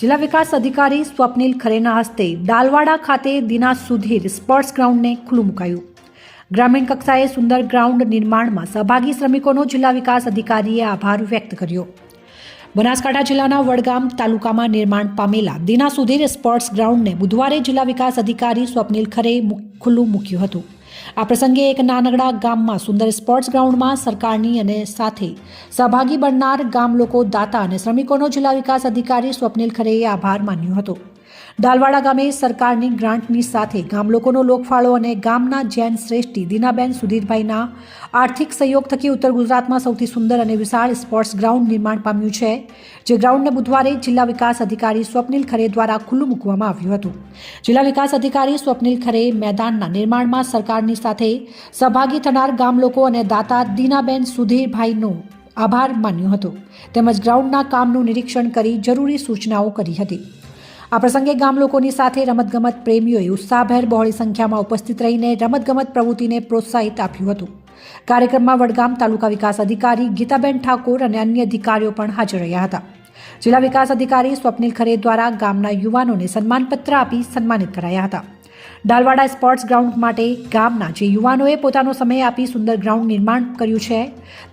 જિલ્લા વિકાસ અધિકારી સ્વપ્નિલ ખરેના હસ્તે ડાલવાડા ખાતે દિના સુધીર સ્પોર્ટ્સ ગ્રાઉન્ડને ખુલ્લું મુકાયું। ગ્રામીણ કક્ષાએ સુંદર ગ્રાઉન્ડ નિર્માણમાં સહભાગી શ્રમિકોનો જિલ્લા વિકાસ અધિકારીએ આભાર વ્યક્ત કર્યો। બનાસકાંઠા જિલ્લાના વડગામ તાલુકામાં નિર્માણ પામેલા દિના સુધીર સ્પોર્ટ્સ ગ્રાઉન્ડને બુધવારે જિલ્લા વિકાસ અધિકારી સ્વપ્નિલ ખરે ખુલ્લું મૂક્યું હતું। આ પ્રસંગે એક નાનકડા ગામમાં સુંદર સ્પોર્ટ્સ ગ્રાઉન્ડમાં સરકારની અને સાથે સહભાગી બનનાર ગામ લોકો, દાતા અને શ્રમિકોનો જિલ્લા વિકાસ અધિકારી સ્વપ્નિલ ખરેએ આભાર માન્યો હતો। ડાલવાડા ગામે સરકારની ગ્રાન્ટની સાથે ગામ લોકોનો લોકફાળો અને ગામના જૈન શ્રેષ્ઠી દીનાબેન સુધીરભાઈના આર્થિક સહયોગ થકી ઉત્તર ગુજરાતમાં સૌથી સુંદર અને વિશાળ સ્પોર્ટ્સ ગ્રાઉન્ડ નિર્માણ પામ્યું છે, જે ગ્રાઉન્ડને બુધવારે જિલ્લા વિકાસ અધિકારી સ્વપ્નિલ ખરે દ્વારા ખુલ્લું મૂકવામાં આવ્યું હતું। જિલ્લા વિકાસ અધિકારી સ્વપ્નિલ ખરેએ મેદાનના નિર્માણમાં સરકારની સાથે સહભાગી થનાર ગામ લોકો અને દાતા દીનાબેન સુધીરભાઈનો આભાર માન્યો હતો, તેમજ ગ્રાઉન્ડના કામનું નિરીક્ષણ કરી જરૂરી સૂચનાઓ કરી હતી। આ પ્રસંગે ગામ લોકોની સાથે રમતગમત પ્રેમીઓએ ઉત્સાહભેર બહોળી સંખ્યામાં ઉપસ્થિત રહીને રમતગમત પ્રવૃત્તિને પ્રોત્સાહિત આપ્યું હતું। કાર્યક્રમમાં વડગામ તાલુકા વિકાસ અધિકારી ગીતાબેન ઠાકોર અને અન્ય અધિકારીઓ પણ હાજર રહ્યા હતા। જિલ્લા વિકાસ અધિકારી સ્વપ્નિલ ખરે દ્વારા ગામના યુવાનોને સન્માનપત્ર આપી સન્માનિત કરાયા હતા। ડાલવાડા સ્પોર્ટ્સ ગ્રાઉન્ડ માટે ગામના જે યુવાનોએ પોતાનો સમય આપી સુંદર ગ્રાઉન્ડ નિર્માણ કર્યું છે,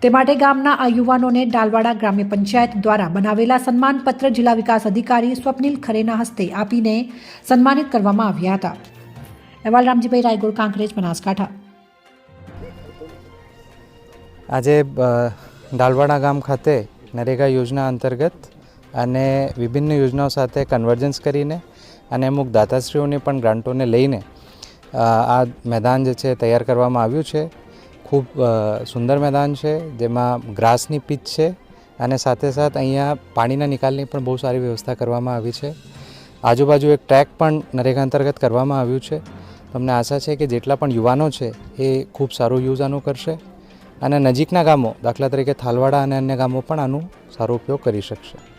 તે માટે ગામના આ યુવાનોને ડાલવાડા ગ્રામ્ય પંચાયત દ્વારા બનાવેલા સન્માનપત્ર જિલ્લા વિકાસ અધિકારી સ્વપ્નિલ ખરેના હસ્તે આપીને સન્માનિત કરવામાં આવ્યા હતા। અહેવાલ રામજીભાઈ રાયગોર, કાંકરેજ, બનાસકાંઠા। આજે ડાલવાડા ગામ ખાતે નરેગા યોજના અંતર્ગત અને વિભિન્ન યોજનાઓ સાથે કન્વર્જન્સ કરીને અને અમુક દાતાશ્રીઓની પણ ગ્રાન્ટોને લઈને આ મેદાન જે છે તૈયાર કરવામાં આવ્યું છે। ખૂબ સુંદર મેદાન છે, જેમાં ગ્રાસની પીચ છે અને સાથે સાથ અહીંયા પાણીના નિકાલની પણ બહુ સારી વ્યવસ્થા કરવામાં આવી છે। આજુબાજુ એક ટ્રેક પણ નરેગા અંતર્ગત કરવામાં આવ્યું છે। તમને આશા છે કે જેટલા પણ યુવાનો છે એ ખૂબ સારું યુઝ આનું કરશે અને નજીકના ગામો, દાખલા તરીકે થાલવાડા અને અન્ય ગામો પણ આનો સારો ઉપયોગ કરી શકશે।